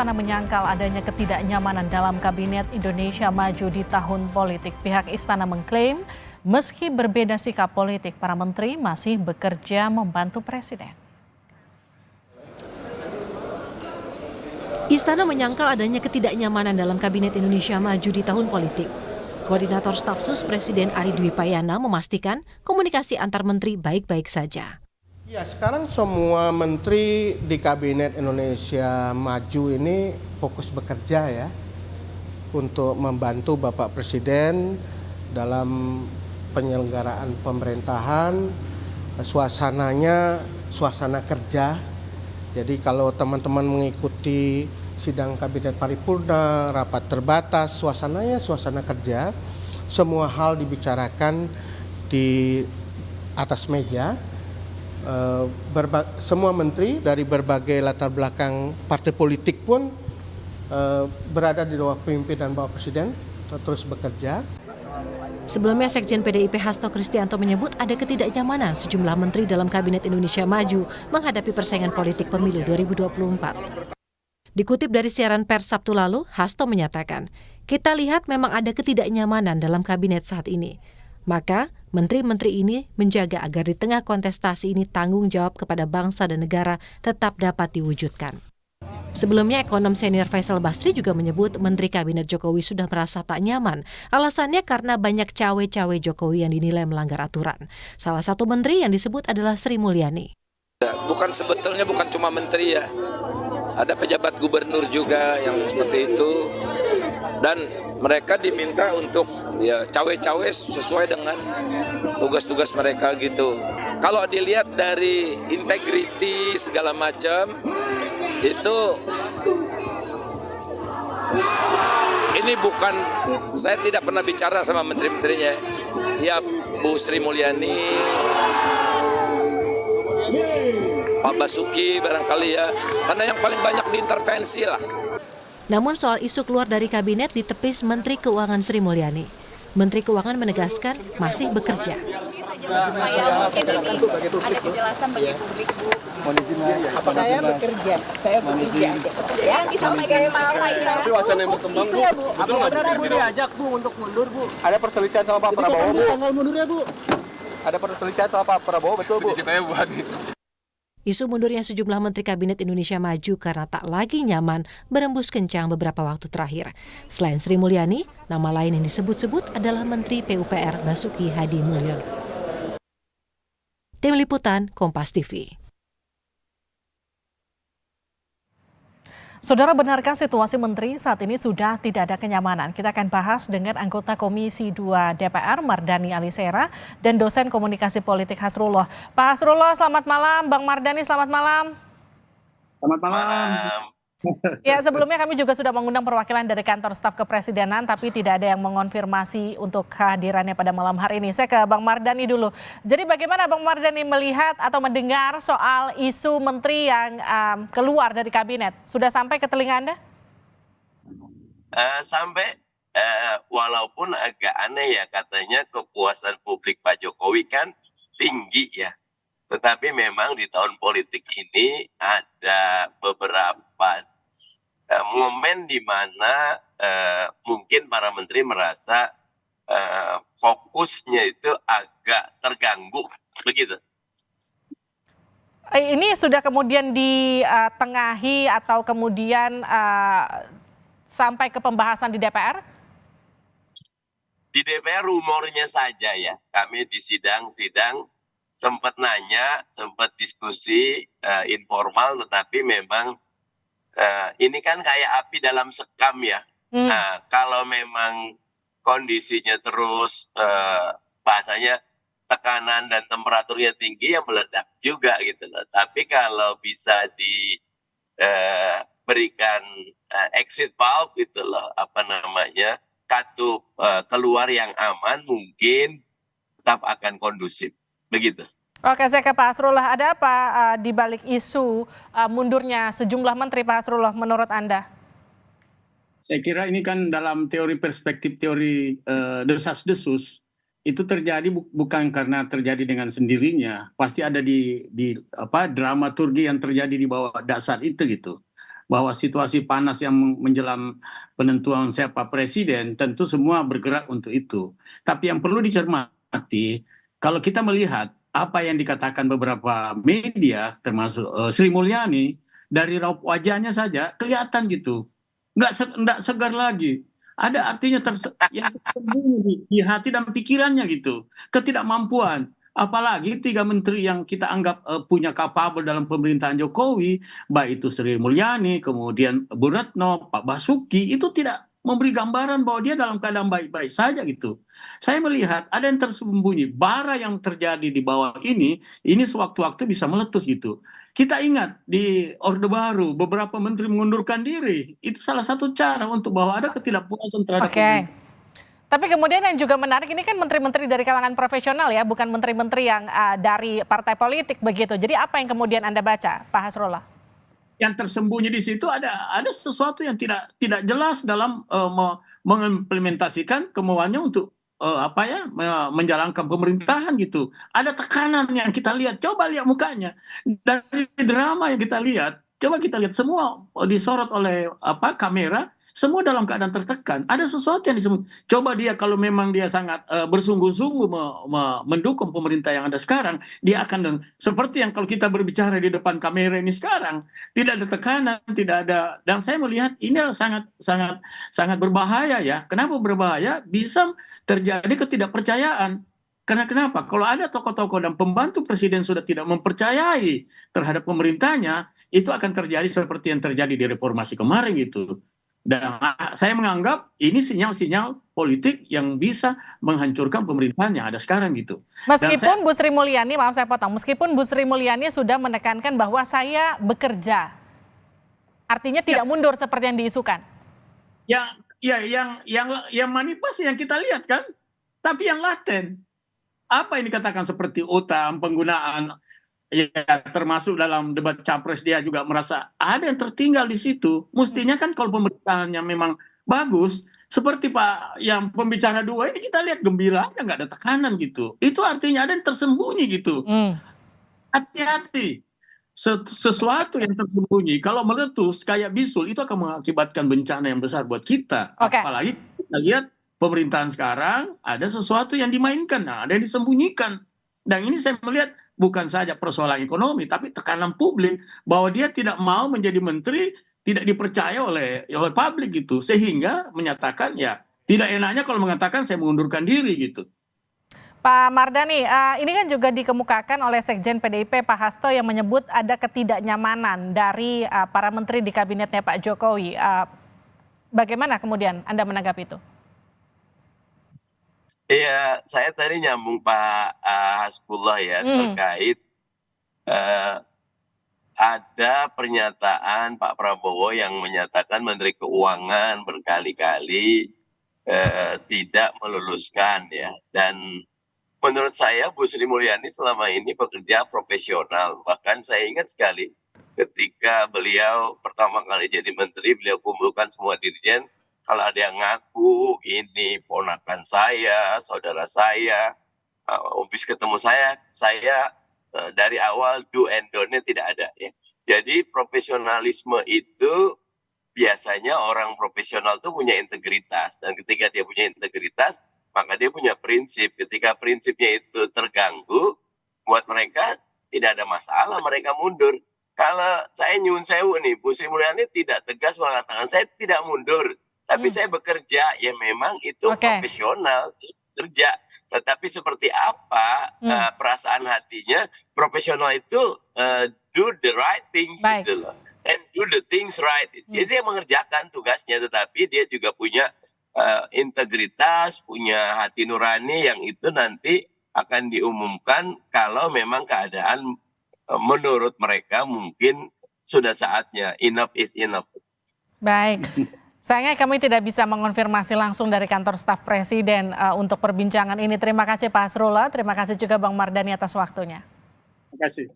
Istana menyangkal adanya ketidaknyamanan dalam Kabinet Indonesia Maju di tahun politik. Pihak Istana mengklaim meski berbeda sikap politik, para menteri masih bekerja membantu Presiden. Istana menyangkal adanya ketidaknyamanan dalam Kabinet Indonesia Maju di tahun politik. Koordinator Staf Sus Presiden Ari Dwi Payana memastikan komunikasi antar menteri baik-baik saja. Ya, sekarang semua menteri di Kabinet Indonesia Maju ini fokus bekerja ya untuk membantu Bapak Presiden dalam penyelenggaraan pemerintahan. Suasananya suasana kerja. Jadi kalau teman-teman mengikuti sidang Kabinet Paripurna, rapat terbatas, suasananya suasana kerja. Semua hal dibicarakan di atas meja. Semua menteri dari berbagai latar belakang partai politik pun berada di bawah pimpinan Bapak Presiden terus bekerja. Sebelumnya Sekjen PDIP Hasto Kristianto menyebut ada ketidaknyamanan sejumlah menteri dalam Kabinet Indonesia Maju menghadapi persaingan politik pemilu 2024. Dikutip dari siaran pers Sabtu lalu, Hasto menyatakan, "Kita lihat memang ada ketidaknyamanan dalam kabinet saat ini. Maka, menteri-menteri ini menjaga agar di tengah kontestasi ini tanggung jawab kepada bangsa dan negara tetap dapat diwujudkan." Sebelumnya, ekonom senior Faisal Basri juga menyebut Menteri Kabinet Jokowi sudah merasa tak nyaman. Alasannya karena banyak cawe-cawe Jokowi yang dinilai melanggar aturan. Salah satu menteri yang disebut adalah Sri Mulyani. Sebetulnya bukan cuma menteri ya, ada pejabat gubernur juga yang seperti itu. Dan mereka diminta untuk ya cawe-cawe sesuai dengan tugas-tugas mereka gitu. Kalau dilihat dari integriti segala macam, itu ini bukan, saya tidak pernah bicara sama menteri-menterinya. Ya Bu Sri Mulyani, Pak Basuki barangkali ya, karena yang paling banyak diintervensi lah. Namun soal isu keluar dari kabinet ditepis Menteri Keuangan Sri Mulyani. Menteri Keuangan menegaskan masih bekerja. Ada penjelasan bagi publik, Bu. Saya bekerja aja. Yang disampaikan Pak Faisal. Tapi wacana yang berkembang, Bu. Betul nggak Bu diajak, Bu, untuk mundur, Bu? Ada perselisihan sama Pak Prabowo, Bu? Tanggal mundurnya, Bu. Ada perselisihan sama Pak Prabowo, betul, Bu? Ceritanya buat Isu mundurnya sejumlah menteri Kabinet Indonesia Maju karena tak lagi nyaman berembus kencang beberapa waktu terakhir. Selain Sri Mulyani, nama lain yang disebut-sebut adalah Menteri PUPR Basuki Hadi Mulyono. Tim Liputan, Kompas TV. Saudara, benarkah situasi menteri saat ini sudah tidak ada kenyamanan? Kita akan bahas dengan anggota Komisi 2 DPR Mardhani Alisera dan dosen komunikasi politik Hasrullah. Pak Hasrullah, selamat malam. Bang Mardhani, selamat malam. Selamat malam. Ya, sebelumnya kami juga sudah mengundang perwakilan dari kantor staf kepresidenan, tapi tidak ada yang mengonfirmasi untuk kehadirannya pada malam hari ini. Saya ke Bang Mardhani dulu. Jadi bagaimana Bang Mardhani melihat atau mendengar soal isu menteri yang keluar dari kabinet? Sudah sampai ke telinga Anda? Walaupun agak aneh ya, katanya kepuasan publik Pak Jokowi kan tinggi ya. Tetapi memang di tahun politik ini ada beberapa momen di mana mungkin para menteri merasa fokusnya itu agak terganggu, begitu. Ini sudah kemudian ditengahi atau kemudian sampai ke pembahasan di DPR? Di DPR rumornya saja ya, kami di sidang-sidang sempat nanya, sempat diskusi informal, tetapi memang ini kan kayak api dalam sekam ya. Nah, kalau memang kondisinya terus bahasanya tekanan dan temperaturnya tinggi, ya meledak juga gitu loh. Tapi kalau bisa diberikan exit valve gitu loh, katup keluar yang aman, mungkin tetap akan kondusif. Begitu. Oke, saya ke Pak Hasrullah. Ada apa di balik isu mundurnya sejumlah menteri, Pak Hasrullah, menurut Anda? Saya kira ini kan dalam perspektif teori desas-desus, itu terjadi bukan karena terjadi dengan sendirinya. Pasti ada di dramaturgi yang terjadi di bawah dasar itu gitu. bahwa situasi panas yang menjelang penentuan siapa presiden, tentu semua bergerak untuk itu. Tapi yang perlu dicermati, kalau kita melihat apa yang dikatakan beberapa media, termasuk Sri Mulyani, dari raut wajahnya saja kelihatan gitu, nggak segar lagi. Ada artinya yang tersembunyi di hati dan pikirannya gitu, ketidakmampuan. Apalagi 3 menteri yang kita anggap punya kapabel dalam pemerintahan Jokowi, baik itu Sri Mulyani, kemudian Bu Retno, Pak Basuki, itu tidak memberi gambaran bahwa dia dalam keadaan baik-baik saja gitu. Saya melihat ada yang tersembunyi, bara yang terjadi di bawah ini sewaktu-waktu bisa meletus gitu. Kita ingat di Orde Baru beberapa menteri mengundurkan diri, itu salah satu cara untuk bahwa ada ketidakpuasan terhadap pemerintah. Tapi kemudian yang juga menarik ini kan menteri-menteri dari kalangan profesional ya, bukan menteri-menteri yang dari partai politik begitu. Jadi apa yang kemudian Anda baca, Pak Hasrullah? Yang tersembunyi di situ ada sesuatu yang tidak jelas dalam mengimplementasikan kemauannya untuk menjalankan pemerintahan gitu. Ada tekanan yang kita lihat. Coba lihat mukanya dari drama yang kita lihat. Coba kita lihat semua disorot oleh kamera. Semua dalam keadaan tertekan. Ada sesuatu yang disebut. Coba dia kalau memang dia sangat bersungguh-sungguh mendukung pemerintah yang ada sekarang, dia akan seperti yang kalau kita berbicara di depan kamera ini sekarang, tidak ada tekanan, tidak ada. Dan saya melihat ini sangat berbahaya ya. Kenapa berbahaya? Bisa terjadi ketidakpercayaan. Karena kenapa? Kalau ada tokoh-tokoh dan pembantu presiden sudah tidak mempercayai terhadap pemerintahnya, itu akan terjadi seperti yang terjadi di reformasi kemarin gitu. Dan saya menganggap ini sinyal-sinyal politik yang bisa menghancurkan pemerintahan yang ada sekarang gitu. Meskipun Bu Sri Mulyani, maaf saya potong, meskipun Bu Sri Mulyani sudah menekankan bahwa saya bekerja, artinya tidak mundur seperti yang diisukan. Yang manifest yang kita lihat kan, tapi yang laten. Apa yang dikatakan seperti utang, penggunaan, ya termasuk dalam debat capres dia juga merasa ada yang tertinggal di situ. Mestinya kan kalau pemerintahannya memang bagus, seperti Pak yang pembicara 2 ini kita lihat gembira aja, nggak ada tekanan gitu. Itu artinya ada yang tersembunyi gitu. Hati-hati. Sesuatu yang tersembunyi kalau meletus kayak bisul itu akan mengakibatkan bencana yang besar buat kita. Apalagi kita lihat pemerintahan sekarang ada sesuatu yang dimainkan, ada yang disembunyikan. Dan ini saya melihat bukan saja persoalan ekonomi, tapi tekanan publik bahwa dia tidak mau menjadi menteri, tidak dipercaya oleh publik gitu, sehingga menyatakan ya tidak enaknya kalau mengatakan saya mengundurkan diri gitu. Pak Mardhani, ini kan juga dikemukakan oleh Sekjen PDIP Pak Hasto yang menyebut ada ketidaknyamanan dari para menteri di kabinetnya Pak Jokowi. Bagaimana kemudian Anda menanggapi itu? Iya, saya tadi nyambung Pak Hasbullah ya terkait ada pernyataan Pak Prabowo yang menyatakan Menteri Keuangan berkali-kali tidak meluluskan ya. Dan menurut saya Bu Sri Mulyani selama ini bekerja profesional. Bahkan saya ingat sekali ketika beliau pertama kali jadi menteri, beliau kumpulkan semua dirjen. Kalau ada yang ngaku ini ponakan saya, saudara saya, habis ketemu saya dari awal do and don't-nya tidak ada ya. Jadi profesionalisme itu biasanya orang profesional itu punya integritas, dan ketika dia punya integritas maka dia punya prinsip. Ketika prinsipnya itu terganggu, buat mereka tidak ada masalah, mereka mundur. Kalau saya nyuwun sewu nih, Bu Sri Mulyani tidak tegas mengatakan saya tidak mundur. Tapi saya bekerja, ya memang itu profesional, kerja. Tetapi seperti apa perasaan hatinya, profesional itu do the right things gitu loh. And do the things right. Jadi dia mengerjakan tugasnya, tetapi dia juga punya integritas, punya hati nurani yang itu nanti akan diumumkan kalau memang keadaan menurut mereka mungkin sudah saatnya, enough is enough. Baik. Sayangnya kami tidak bisa mengonfirmasi langsung dari kantor staf presiden untuk perbincangan ini. Terima kasih Pak Hasrullah, terima kasih juga Bang Mardhani atas waktunya. Terima kasih.